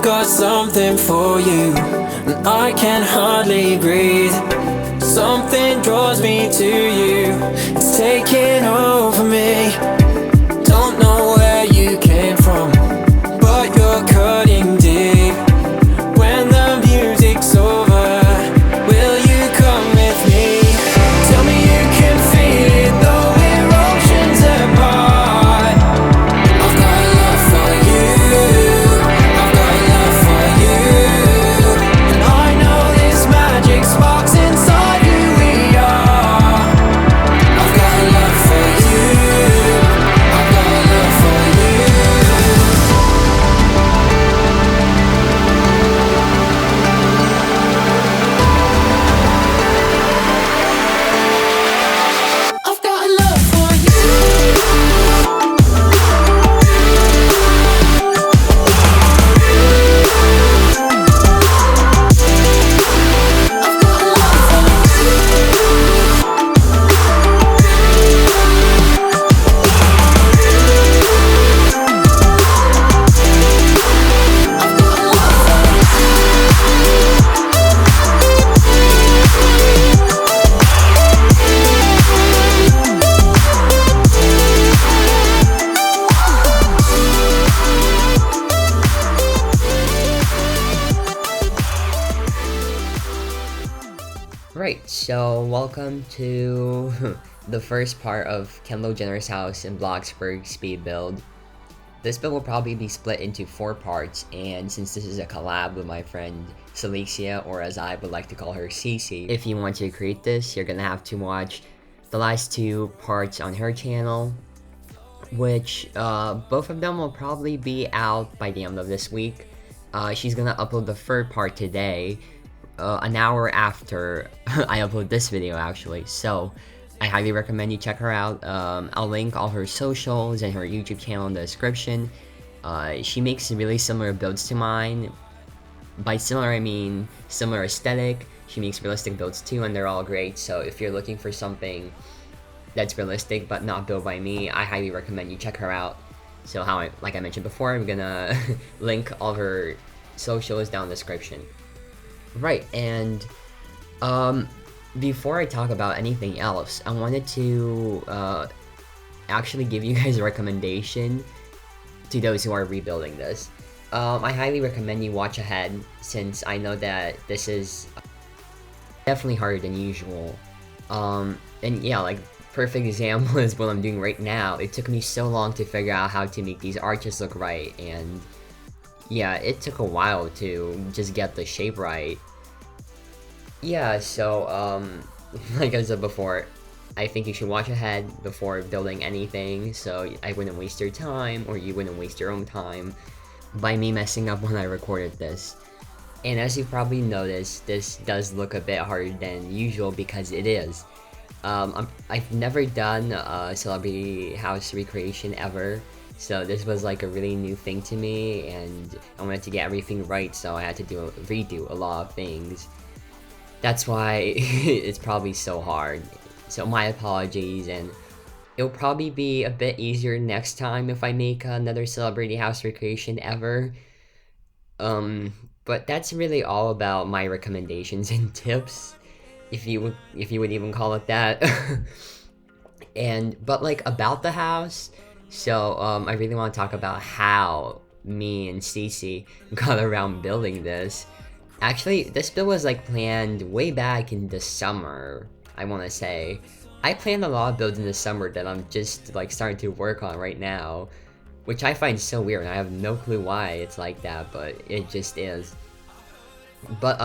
got something for you, and I can hardly breathe. Something draws me to you, it's taking over me. Don't know where you came from, but you're cutting deep. When the music's over, will you come with me? Tell me you can feel it, though we're oceans apart. I've got love for you, I've got love for you, and I know this magic sparks inside who we are. I've got love for you, I've got love for you. I've got love for you. I've got love Right, so welcome to the first part of Kendall Jenner's house in Bloxburg speed build. This build will probably be split into 4 parts, and since this is a collab with my friend Celyxiaa, or as I would like to call her, Cece, if you want to create this, you're gonna have to watch the last 2 parts on her channel, which both of them will probably be out by the end of this week. She's gonna upload the 3rd part today, an hour after I upload this video actually, so I highly recommend you check her out. I'll link all her socials and her YouTube channel in the description. She makes really similar builds to mine. By similar I mean similar aesthetic. She makes realistic builds too, and they're all great, so if you're looking for something that's realistic but not built by me, I highly recommend you check her out. So like I mentioned before, I'm gonna link all her socials down in the description. Right, and before I talk about anything else, I wanted to actually give you guys a recommendation to those who are rebuilding this. I highly recommend you watch ahead, since I know that this is definitely harder than usual. And yeah, like, perfect example is what I'm doing right now. It took me so long to figure out how to make these arches look right, and yeah, it took a while to just get the shape right. Yeah, so, like I said before, I think you should watch ahead before building anything, so I wouldn't waste your time, or you wouldn't waste your own time by me messing up when I recorded this. And as you've probably noticed, this does look a bit harder than usual, because it is. I've never done a celebrity house recreation ever, so this was like a really new thing to me, and I wanted to get everything right, so I had to redo a lot of things. That's why it's probably so hard. So my apologies, and it'll probably be a bit easier next time if I make another celebrity house recreation ever. But that's really all about my recommendations and tips, if you would even call it that. But like, about the house, so I really want to talk about how me and Cece got around building this. Actually, this build was like planned way back in the summer, I want to say. I planned a lot of builds in the summer that I'm just like starting to work on right now, which I find so weird, and I have no clue why it's like that, but it just is. But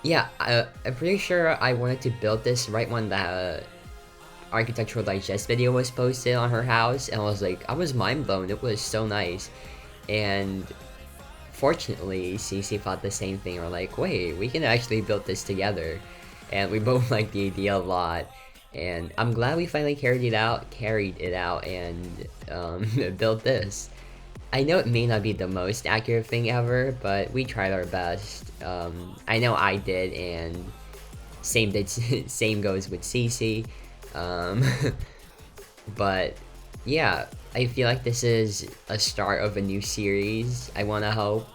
yeah, I'm pretty sure I wanted to build this right when the Architectural Digest video was posted on her house, and I was mind blown. It was so nice. And fortunately, Cece thought the same thing. We're like, wait, we can actually build this together, and we both like the idea a lot. And I'm glad we finally carried it out, and built this. I know it may not be the most accurate thing ever, but we tried our best. I know I did, and same goes with Cece. But yeah, I feel like this is a start of a new series, I want to hope.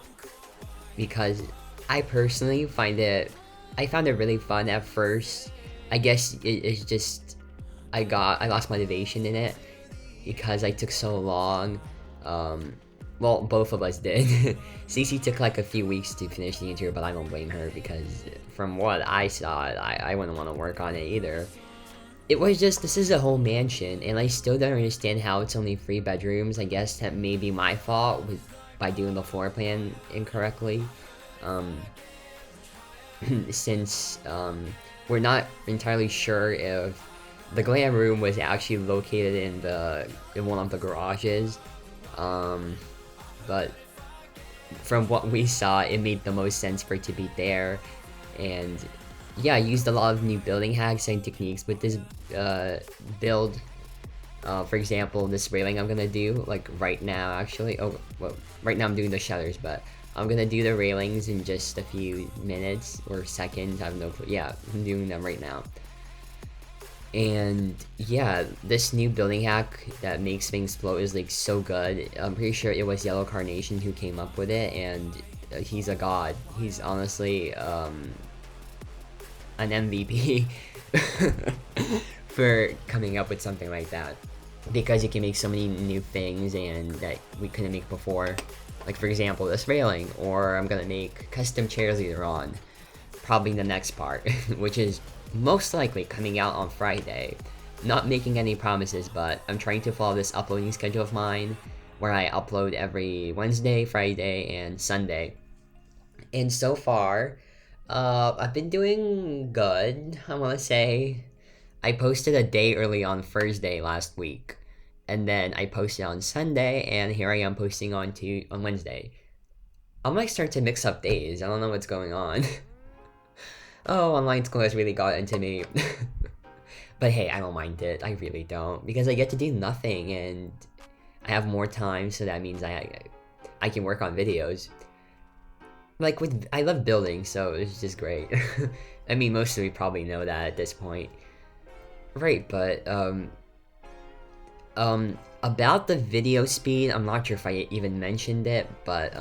because I personally found it really fun at first. I guess it's just I lost motivation in it because I took so long. Well, both of us did. Cece took like a few weeks to finish the interior, but I don't blame her because from what I saw, I wouldn't want to work on it either. It was just, this is a whole mansion, and I still don't understand how it's only 3 bedrooms. I guess that may be my fault by doing the floor plan incorrectly. Since we're not entirely sure if the glam room was actually located in one of the garages. But from what we saw, it made the most sense for it to be there. And yeah, I used a lot of new building hacks and techniques with this build. For example, this railing I'm gonna do, like right now actually. Oh, well, right now I'm doing the shutters, but I'm gonna do the railings in just a few minutes or seconds. I have no clue. Yeah, I'm doing them right now. And yeah, this new building hack that makes things float is like so good. I'm pretty sure it was Yellow Carnation who came up with it, and he's a god. He's honestly an MVP for coming up with something like that, because you can make so many new things and that we couldn't make before. Like for example, this railing, or I'm gonna make custom chairs later on, probably in the next part, which is most likely coming out on Friday. Not making any promises, but I'm trying to follow this uploading schedule of mine where I upload every Wednesday, Friday, and Sunday. And so far, I've been doing good, I want to say. I posted a day early on Thursday last week, and then I posted on Sunday, and here I am posting on Wednesday. I might start to mix up days. I don't know what's going on. Oh, online school has really got into me. But hey, I don't mind it. I really don't, because I get to do nothing and I have more time, so that means I can work on videos. Like I love building, so it's just great. I mean, most of you probably know that at this point. Right, but about the video speed, I'm not sure if I even mentioned it, but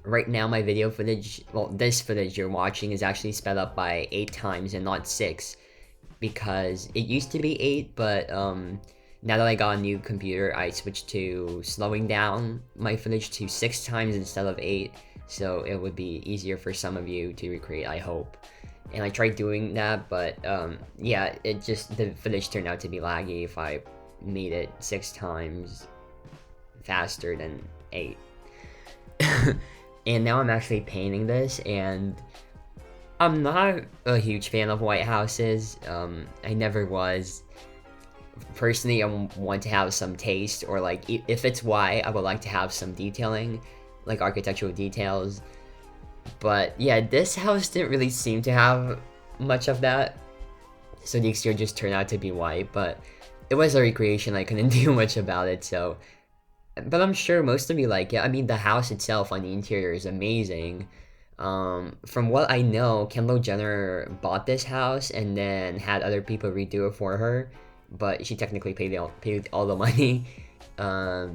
right now my video footage, well, this footage you're watching is actually sped up by 8 times and not 6, because it used to be 8, but now that I got a new computer, I switched to slowing down my footage to 6 times instead of 8, so it would be easier for some of you to recreate, I hope. And I tried doing that, but yeah, the footage turned out to be laggy if I made it 6 times faster than 8. And now I'm actually painting this, and I'm not a huge fan of white houses. I never was. Personally, I want to have some taste, or like, if it's white, I would like to have some detailing, like architectural details. But yeah, this house didn't really seem to have much of that, so the exterior just turned out to be white, but it was a recreation, I couldn't do much about it, so. But I'm sure most of you like it. I mean, the house itself on the interior is amazing. From what I know, Kendall Jenner bought this house and then had other people redo it for her, but she technically paid all the money for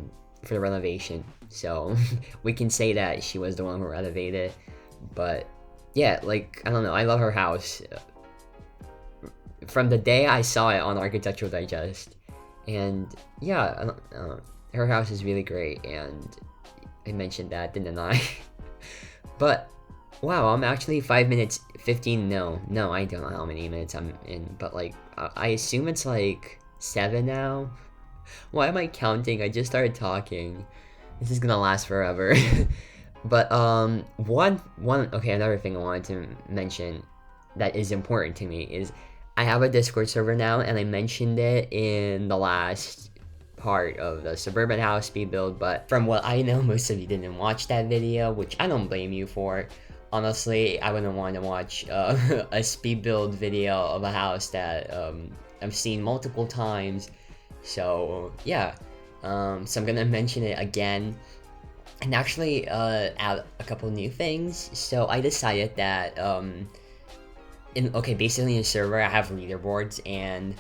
the renovation. So we can say that she was the one who renovated. But yeah, like, I don't know, I love her house. From the day I saw it on Architectural Digest. And yeah, I don't know. Her house is really great, and I mentioned that, didn't I? But wow, I'm actually 5 minutes 15. No, I don't know how many minutes I'm in, but like I assume it's like 7 now. Why am I counting? I just started talking. This is gonna last forever. But okay, another thing I wanted to mention that is important to me is I have a Discord server now, and I mentioned it in the last part of the suburban house speed build, but from what I know, most of you didn't watch that video, which I don't blame you for. Honestly, I wouldn't want to watch a speed build video of a house that I've seen multiple times. So yeah, so I'm gonna mention it again, and actually add a couple new things. So I decided that basically in the server I have leaderboards, and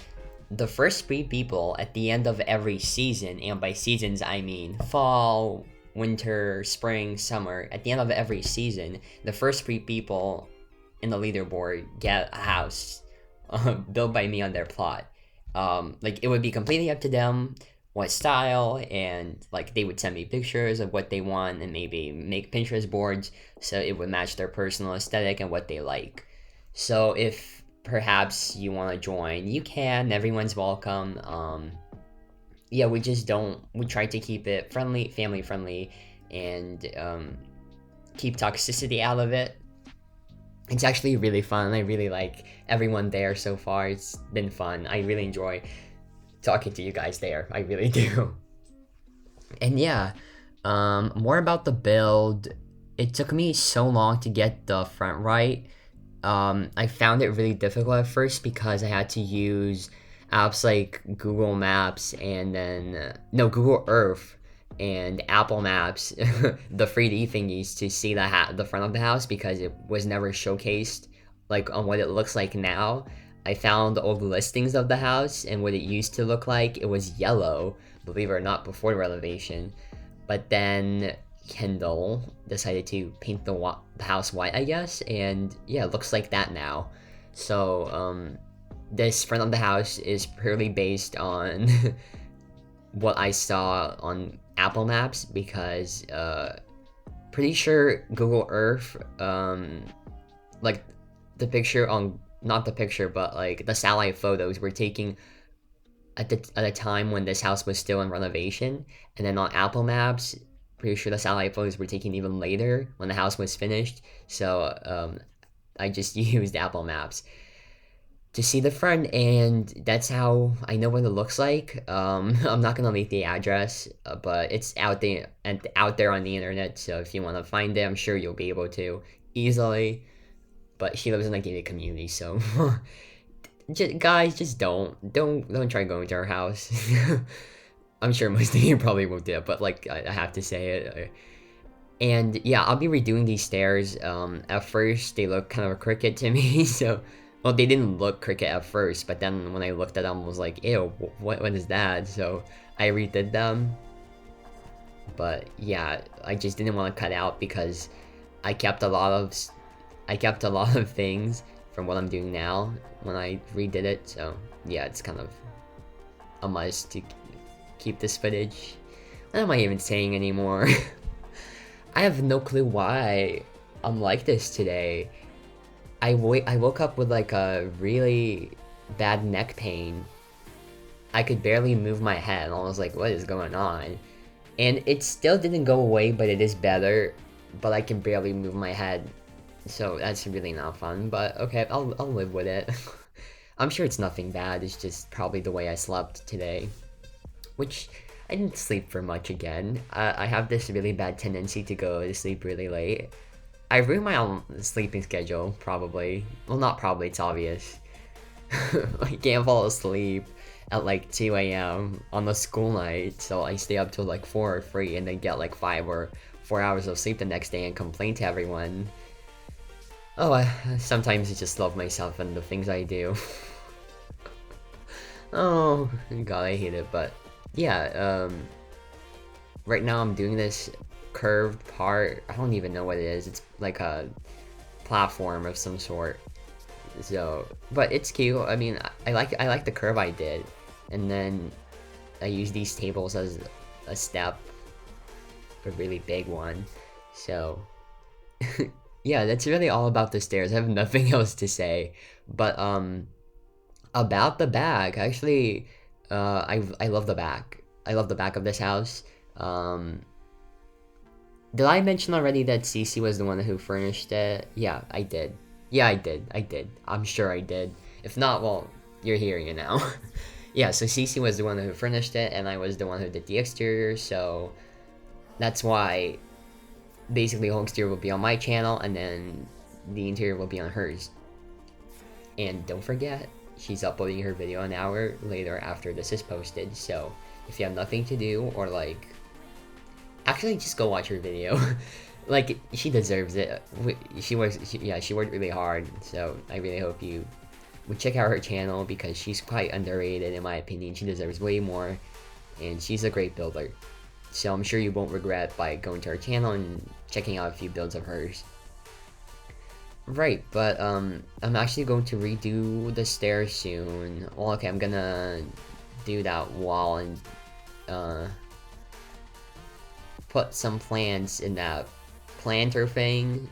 the first 3 people at the end of every season, and by seasons I mean fall, winter, spring, summer, at the end of every season, the first 3 people in the leaderboard get a house built by me on their plot. Like, it would be completely up to them what style, and like they would send me pictures of what they want and maybe make Pinterest boards so it would match their personal aesthetic and what they like. So if perhaps you want to join, you can. Everyone's welcome. Yeah, we try to keep it friendly, family friendly, and keep toxicity out of it. It's actually really fun. I really like everyone there so far. It's been fun. I really enjoy talking to you guys there. I really do. And yeah, more about the build. It took me so long to get the front right. I found it really difficult at first because I had to use apps like Google Maps and then Google Earth and Apple Maps, the 3D thingies, to see the front of the house, because it was never showcased like on what it looks like now. I found old listings of the house, and what it used to look like, it was yellow, believe it or not, before the renovation. But then Kendall decided to paint the house white, I guess, and yeah, it looks like that now. So this front of the house is purely based on what I saw on Apple Maps, because pretty sure Google Earth, like the picture on, not the picture, but like the satellite photos were taken at a time when this house was still in renovation, and then on Apple Maps, pretty sure the satellite photos were taken even later when the house was finished. So I just used Apple Maps to see the front, and that's how I know what it looks like. I'm not gonna leave the address, but it's out there on the internet. So if you want to find it, I'm sure you'll be able to easily. But she lives in a gated community, so guys, don't try going to her house. I'm sure most of you probably won't do it, but like I have to say it. And yeah, I'll be redoing these stairs. At first they look kind of crooked to me, so well, they didn't look crooked at first, but then when I looked at them, I was like, ew, what is that? So I redid them. But yeah, I just didn't want to cut out because I kept a lot of things from what I'm doing now when I redid it. So yeah, it's kind of a must to keep this footage. What am I even saying anymore? I have no clue why I'm like this today. I woke up with like a really bad neck pain. I could barely move my head. I was like, what is going on? And it still didn't go away, but it is better. But I can barely move my head. So that's really not fun, but okay, I'll live with it. I'm sure it's nothing bad, it's just probably the way I slept today. Which, I didn't sleep for much again. I have this really bad tendency to go to sleep really late. I ruined my own sleeping schedule, probably. Well, not probably, it's obvious. I can't fall asleep at like 2 a.m. on a school night, so I stay up till like 4 or 3 and then get like 5 or 4 hours of sleep the next day and complain to everyone. Oh, sometimes I just love myself and the things I do. Oh, God, I hate it, but yeah, right now I'm doing this curved part. I don't even know what it is. It's like a platform of some sort. So, but it's cute. I mean, I like the curve I did, and then I use these tables as a step, a really big one. So. Yeah, that's really all about the stairs. I have nothing else to say. But about the back, actually, I love the back. I love the back of this house. Did I mention already that Cece was the one who furnished it? Yeah, I did. Yeah, I did. I'm sure I did. If not, well, you're hearing it now. Yeah, so Cece was the one who furnished it, and I was the one who did the exterior, so that's why basically home exterior will be on my channel, and then the interior will be on hers. And don't forget, she's uploading her video an hour later after this is posted, so if you have nothing to do, or like, actually just go watch her video. Like, she deserves it. She worked really hard, so I really hope you would check out her channel, because she's quite underrated in my opinion. She deserves way more, and she's a great builder. So I'm sure you won't regret by going to her channel and checking out a few builds of hers. Right, but I'm actually going to redo the stairs soon. Well, okay, I'm gonna do that wall and put some plants in that planter thing.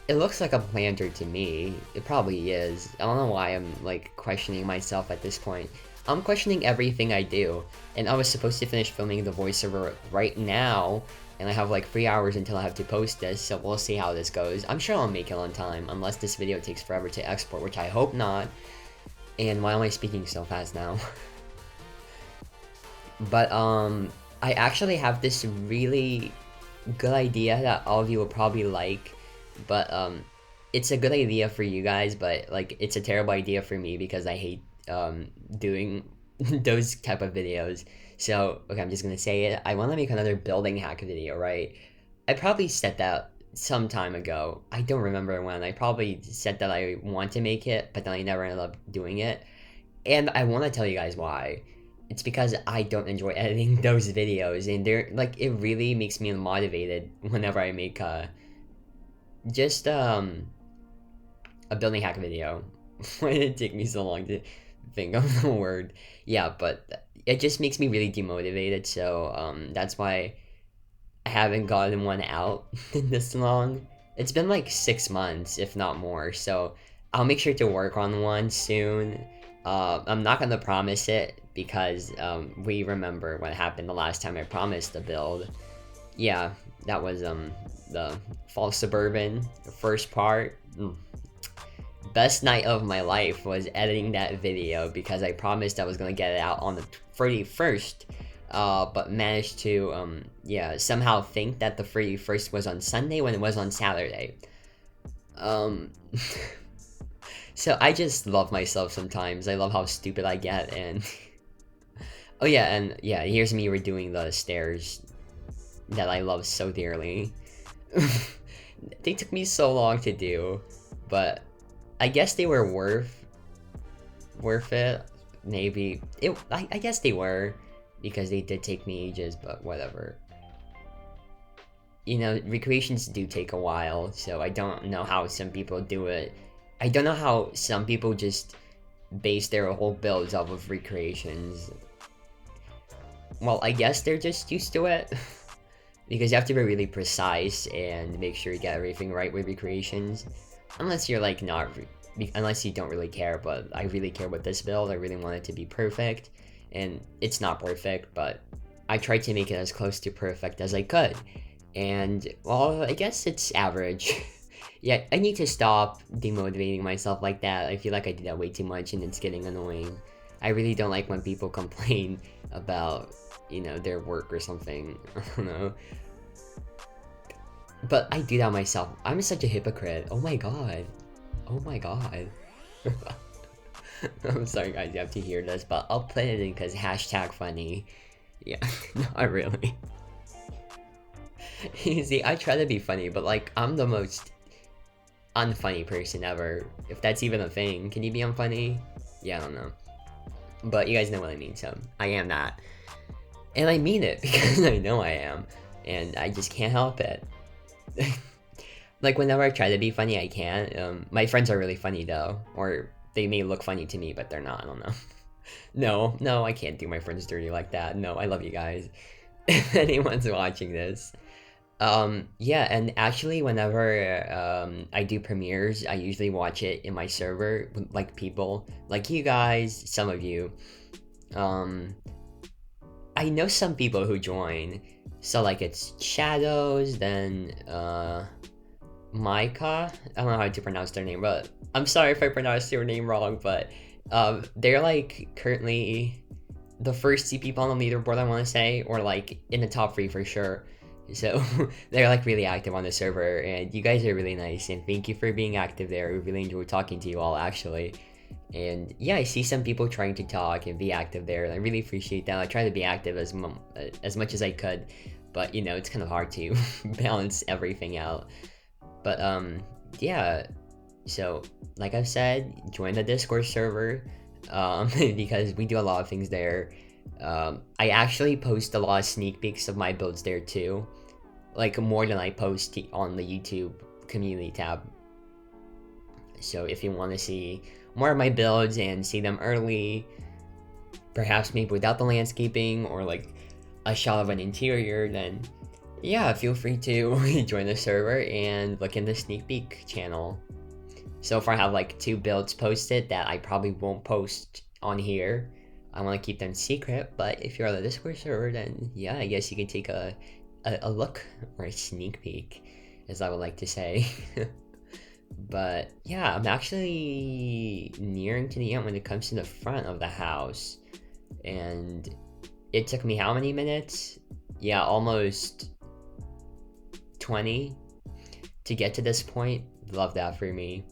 It looks like a planter to me. It probably is. I don't know why I'm like questioning myself at this point. I'm questioning everything I do, and I was supposed to finish filming the voiceover right now, and I have like 3 hours until I have to post this, so we'll see how this goes. I'm sure I'll make it on time, unless this video takes forever to export, which I hope not. And why am I speaking so fast now? But I actually have this really good idea that all of you will probably like, but it's a good idea for you guys, but like it's a terrible idea for me because I hate doing those type of videos. So okay, I'm just gonna say it. I want to make another building hack video, right? I probably said that some time ago. I don't remember when. I probably said that I want to make it, but then I never ended up doing it. And I want to tell you guys why. It's because I don't enjoy editing those videos, and they're like, it really makes me unmotivated whenever I make just a building hack video. Why did it take me so long to think of the word? Yeah, but it just makes me really demotivated, so that's why I haven't gotten one out this long. It's been like 6 months, if not more, so I'll make sure to work on one soon. I'm not gonna promise it because we remember what happened the last time I promised a build. Yeah, that was the Fall Suburban, the first part. Best night of my life was editing that video because I promised I was gonna get it out on the 31st, but managed to yeah, somehow think that the 31st was on Sunday when it was on Saturday. So I just love myself sometimes. I love how stupid I get, and oh yeah, and yeah, here's me redoing the stairs that I love so dearly. They took me so long to do, but I guess they were worth it. Maybe I guess they were, because they did take me ages, but whatever. You know, recreations do take a while, so I don't know how some people do it. I don't know how some people just base their whole builds off of recreations. Well, I guess they're just used to it. Because you have to be really precise and make sure you get everything right with recreations. Unless you're like unless you don't really care, but I really care with this build. I really want it to be perfect. And it's not perfect, but I tried to make it as close to perfect as I could. And, well, I guess it's average. Yeah, I need to stop demotivating myself like that. I feel like I do that way too much and it's getting annoying. I really don't like when people complain about, you know, their work or something. I don't know. But I do that myself. I'm such a hypocrite. Oh my god. Oh my god. I'm sorry guys, you have to hear this, but I'll put it in because hashtag funny. Yeah, not really. You see, I try to be funny, but like, I'm the most unfunny person ever. If that's even a thing. Can you be unfunny? Yeah, I don't know. But you guys know what I mean, so I am that. And I mean it because I know I am. And I just can't help it. Like, whenever I try to be funny, I can't. My friends are really funny though. Or they may look funny to me, but they're not. I don't know. No, I can't do my friends dirty like that. No, I love you guys. If anyone's watching this. Yeah, and actually whenever I do premieres, I usually watch it in my server with like people like you guys, some of you. I know some people who join, so like it's Shadows, then Micah. I don't know how to pronounce their name, but I'm sorry if I pronounced your name wrong, but they're like currently the first 2 people on the leaderboard, I want to say, or like in the top 3 for sure. So they're like really active on the server, and you guys are really nice, and thank you for being active there. We really enjoy talking to you all, actually. And yeah, I see some people trying to talk and be active there, and I really appreciate that. I try to be active as much as I could, but you know, it's kind of hard to balance everything out. But yeah, so like I've said, join the Discord server because we do a lot of things there. I actually post a lot of sneak peeks of my builds there too, like more than I post on the YouTube community tab. So if you want to see more of my builds and see them early, perhaps maybe without the landscaping or like a shot of an interior, then yeah, feel free to join the server and look in the sneak peek channel. So far I have like 2 builds posted that I probably won't post on here. I want to keep them secret, but if you're on the Discord server, then yeah, I guess you can take a look, or a sneak peek, as I would like to say. But yeah, I'm actually nearing to the end when it comes to the front of the house. And it took me how many minutes? Yeah, almost 20 to get to this point. Love that for me.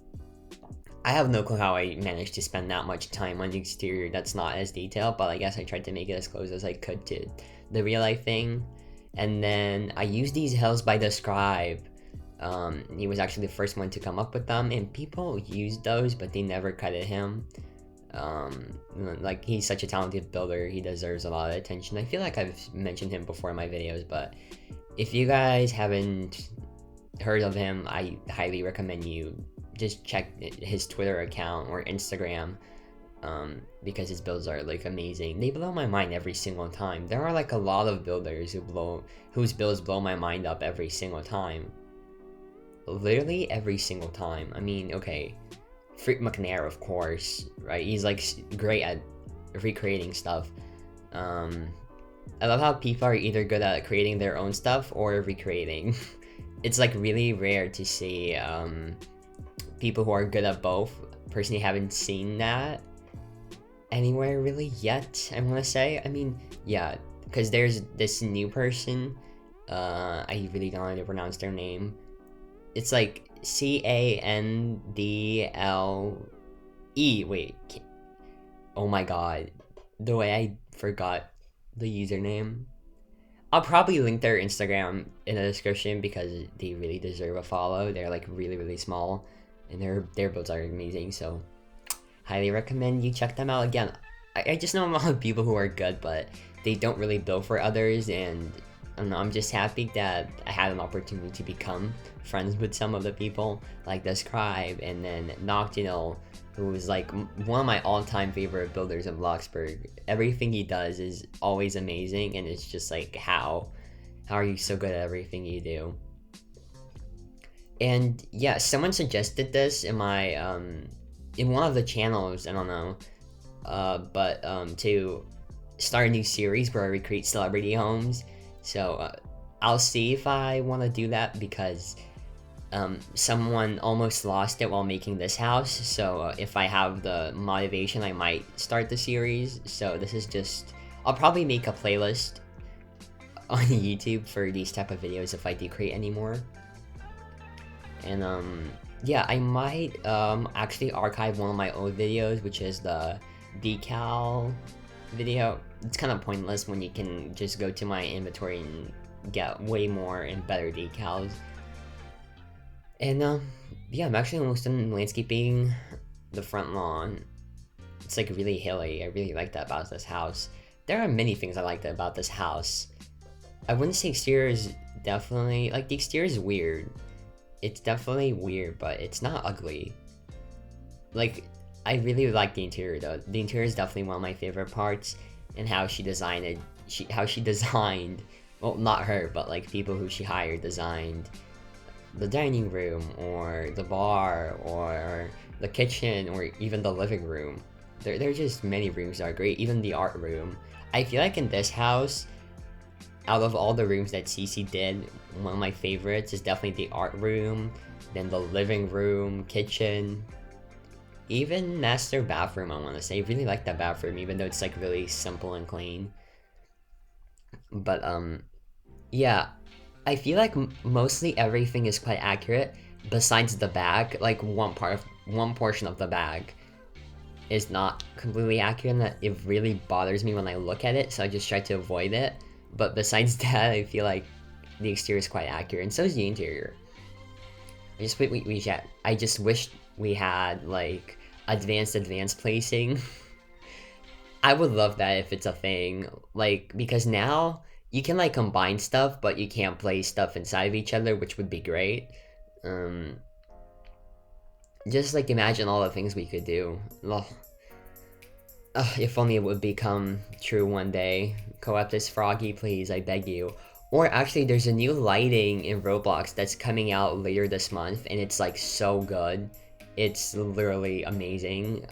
I have no clue how I managed to spend that much time on the exterior that's not as detailed, but I guess I tried to make it as close as I could to the real life thing. And then I used these hills by the scribe. He was actually the first one to come up with them, and people used those, but they never credited him. Like, he's such a talented builder, he deserves a lot of attention. I feel like I've mentioned him before in my videos, but if you guys haven't heard of him, I highly recommend you just check his Twitter account or Instagram, because his builds are like amazing. They blow my mind every single time. There are like a lot of builders whose builds blow my mind up every single time. Literally every single time. I mean, okay, Freak McNair, of course, right? He's like great at recreating stuff. I love how people are either good at creating their own stuff or recreating. It's like really rare to see people who are good at both. Personally, haven't seen that anywhere really yet, I want to say. I mean, yeah, because there's this new person, I really don't know how to pronounce their name. It's like Candle. Wait, oh my god, the way I forgot the username. I'll probably link their Instagram in the description because they really deserve a follow. They're like really small, and their builds are amazing, so highly recommend you check them out. Again, I just know a lot of people who are good, but they don't really build for others, and I don't know, I'm just happy that I had an opportunity to become friends with some of the people, like the Scribe, and then Nokitoni, who is like one of my all-time favorite builders in Bloxburg. Everything he does is always amazing, and it's just like, how are you so good at everything you do? And yeah, someone suggested this in my in one of the channels, I don't know, but to start a new series where I recreate celebrity homes. So I'll see if I want to do that, because someone almost lost it while making this house. So if I have the motivation, I might start the series. So this is just, I'll probably make a playlist on YouTube for these type of videos if I do create any more. And yeah, I might actually archive one of my old videos, which is the decal video. It's kind of pointless when you can just go to my inventory and get way more and better decals. And yeah, I'm actually almost done landscaping the front lawn. It's like really hilly. I really like that about this house. There are many things I liked about this house. I wouldn't say exterior is definitely, like, the exterior is weird. It's definitely weird, but it's not ugly. Like, I really like the interior though. The interior is definitely one of my favorite parts, and how she designed it. How she designed, well, not her, but like people who she hired designed the dining room, or the bar, or the kitchen, or even the living room. There are just many rooms that are great. Even the art room. I feel like in this house, out of all the rooms that Cece did, one of my favorites is definitely the art room, then the living room, kitchen, even master bathroom. I want to say, I really like that bathroom, even though it's like really simple and clean. But yeah, I feel like mostly everything is quite accurate, besides the bag. Like one portion of the bag is not completely accurate, and that it really bothers me when I look at it, so I just try to avoid it. But besides that, I feel like the exterior is quite accurate, and so is the interior. I just wish we had like advanced placing. I would love that if it's a thing, like, because now you can like combine stuff, but you can't place stuff inside of each other, which would be great. Um, just like imagine all the things we could do. Ugh. Ugh, if only it would become true one day. Co-op this Froggy, please, I beg you. Or actually, there's a new lighting in Roblox that's coming out later this month, and it's like so good. It's literally amazing.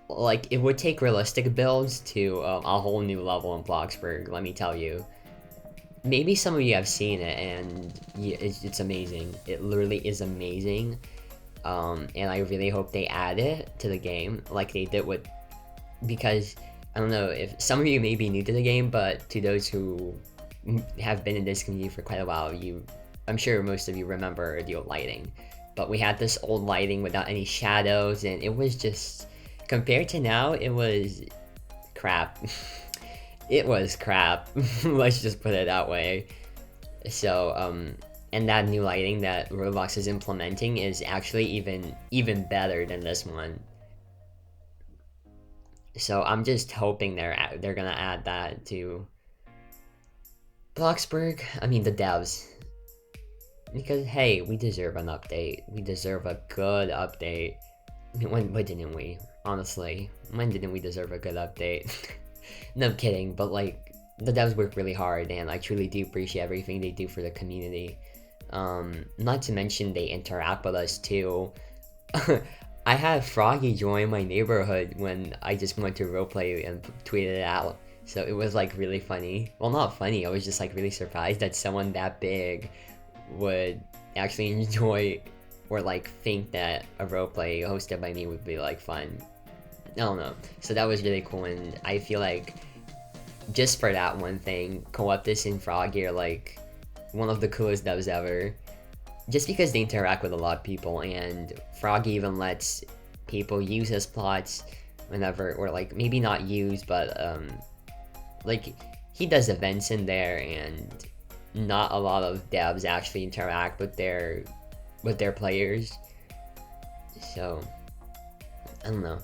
Like it would take realistic builds to a whole new level in Bloxburg, let me tell you. Maybe some of you have seen it, and yeah, it's amazing. It literally is amazing. And I really hope they add it to the game like they did with, because I don't know if some of you may be new to the game, but to those who have been in this community for quite a while, I'm sure most of you remember the old lighting. But we had this old lighting without any shadows, and it was just, compared to now, it was crap. It was crap. Let's just put it that way. So, and that new lighting that Roblox is implementing is actually even better than this one. So I'm just hoping they're gonna add that to Bloxburg. I mean the devs, because hey, we deserve an update. We deserve a good update. I mean, when didn't we? Honestly, when didn't we deserve a good update? No, I'm kidding, but like the devs work really hard, and I truly do appreciate everything they do for the community. Not to mention they interact with us too. I had Froggy join my neighborhood when I just went to roleplay and tweeted it out. So it was like really funny. Well, not funny, I was just like really surprised that someone that big would actually enjoy or like think that a roleplay hosted by me would be like fun. I don't know. So that was really cool, and I feel like just for that one thing, Celyxiaa and Froggy are like one of the coolest devs ever. Just because they interact with a lot of people, and Froggy even lets people use his plots whenever, or like maybe not use, but like he does events in there, and not a lot of devs actually interact with their players. So I don't know.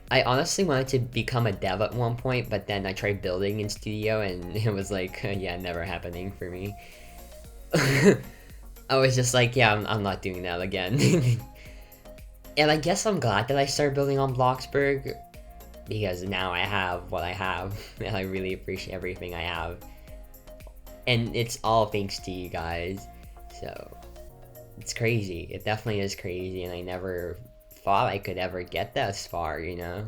I honestly wanted to become a dev at one point, but then I tried building in Studio, and it was like, yeah, never happening for me. I was just like, yeah, I'm not doing that again. And I guess I'm glad that I started building on Bloxburg, because now I have what I have, and I really appreciate everything I have. And it's all thanks to you guys, so it's crazy. It definitely is crazy, and I never thought I could ever get this far, you know?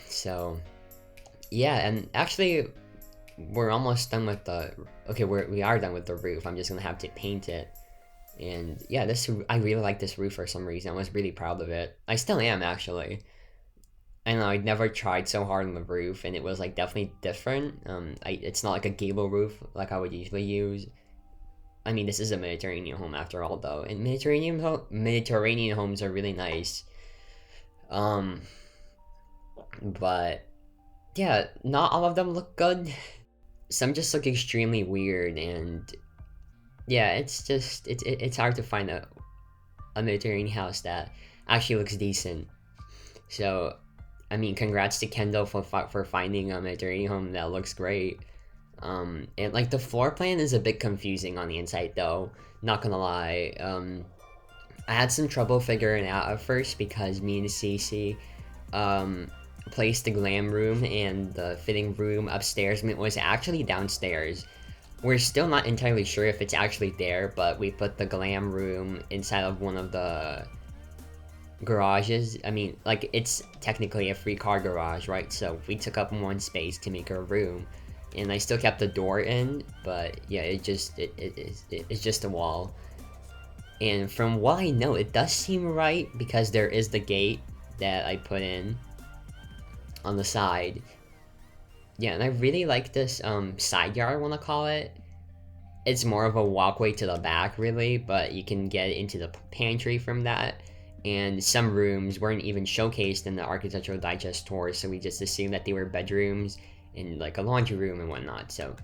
So, yeah, and actually, we're almost done with the, okay, we are done with the roof. I'm just gonna have to paint it. And yeah, I really like this roof for some reason. I was really proud of it. I still am, actually. I know, I'd never tried so hard on the roof, and it was like definitely different. It's not like a gable roof like I would usually use. I mean, this is a Mediterranean home after all, though, and Mediterranean homes are really nice. But yeah, not all of them look good. Some just look extremely weird, and yeah, it's hard to find a Mediterranean house that actually looks decent. So, I mean, congrats to Kendall for finding a Mediterranean home that looks great. And like the floor plan is a bit confusing on the inside, though, not gonna lie. I had some trouble figuring it out at first, because me and Cece placed the glam room and the fitting room upstairs, and it was actually downstairs. We're still not entirely sure if it's actually there, but we put the glam room inside of one of the garages. I mean, like, it's technically a free car garage, right? So we took up one space to make a room, and I still kept the door in, but yeah, it's just a wall. And from what I know, it does seem right, because there is the gate that I put in on the side. Yeah, and I really like this side yard, I want to call it. It's more of a walkway to the back, really, but you can get into the pantry from that. And some rooms weren't even showcased in the Architectural Digest tour, so we just assumed that they were bedrooms and like a laundry room and whatnot. So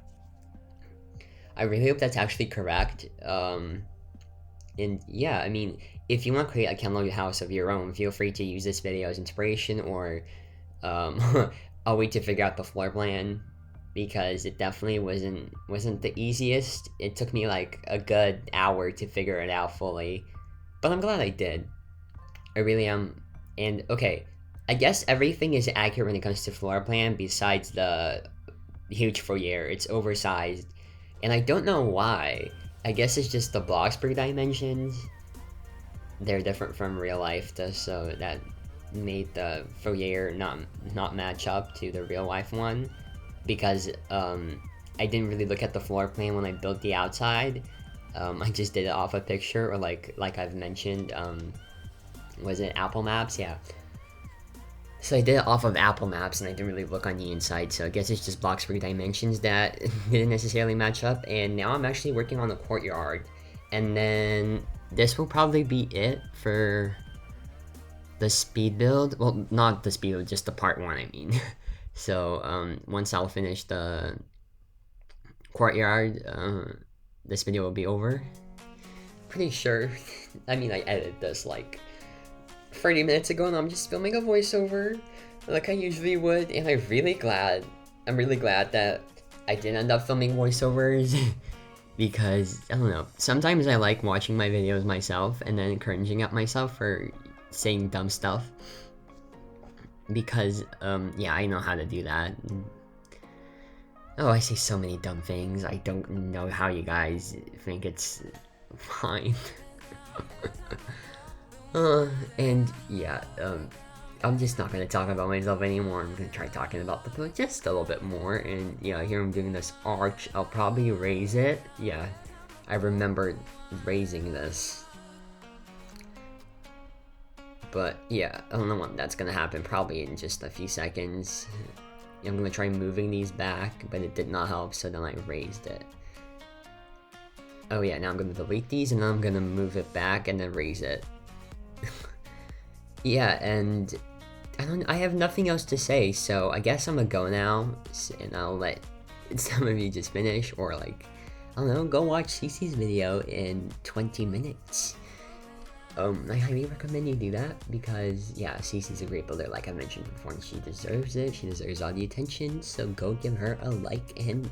I really hope that's actually correct. And yeah, I mean, if you want to create a Kendall house of your own, feel free to use this video as inspiration, or um, I'll wait to figure out the floor plan, because it definitely wasn't the easiest. It took me like a good hour to figure it out fully, but I'm glad I did. I really am. And okay, I guess everything is accurate when it comes to floor plan, besides the huge foyer. It's oversized, and I don't know why. I guess it's just the Bloxburg dimensions. They're different from real life, so that made the foyer not match up to the real life one, because I didn't really look at the floor plan when I built the outside. I just did it off a picture, or like I've mentioned, was it Apple Maps? Yeah. So I did it off of Apple Maps, and I didn't really look on the inside, so I guess it's just Bloxburg dimensions that didn't necessarily match up. And now I'm actually working on the courtyard, and then this will probably be it for the speed build. Well, not the speed build, just the part 1, I mean. So once I'll finish the courtyard, this video will be over. Pretty sure. I mean, I edited this like 30 minutes ago, and I'm just filming a voiceover like I usually would, and I'm really glad that I did end up filming voiceovers because, I don't know, sometimes I like watching my videos myself and then cringing at myself for saying dumb stuff, because yeah, I know how to do that. Oh, I say so many dumb things. I don't know how you guys think it's fine. And yeah, I'm just not gonna talk about myself anymore. I'm gonna try talking about the book just a little bit more. And yeah, here I'm doing this arch. I'll probably raise it. Yeah, I remember raising this. But yeah, I don't know when that's gonna happen. Probably in just a few seconds. I'm gonna try moving these back, but it did not help, so then I raised it. Oh yeah, now I'm gonna delete these, and then I'm gonna move it back and then raise it. Yeah, and I have nothing else to say, so I guess I'm gonna go now, and I'll let some of you just finish, or like, I don't know, go watch Cece's video in 20 minutes. I highly recommend you do that, because yeah, Cece's a great builder, like I mentioned before, and she deserves it. She deserves all the attention, so go give her a like, and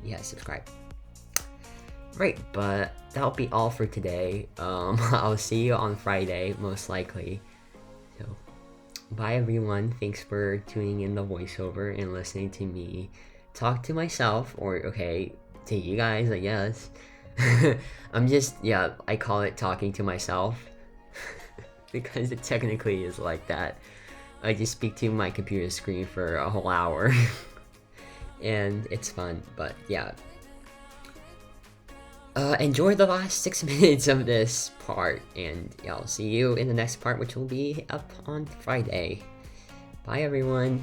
yeah, subscribe. Right, but that'll be all for today. I'll see you on Friday, most likely. So, bye everyone. Thanks for tuning in the voiceover and listening to me talk to myself, or okay, to you guys, I guess. I'm just, yeah, I call it talking to myself. Because it technically is like that. I just speak to my computer screen for a whole hour. And it's fun, but yeah. Enjoy the last 6 minutes of this part, and yeah, I'll see you in the next part, which will be up on Friday. Bye everyone.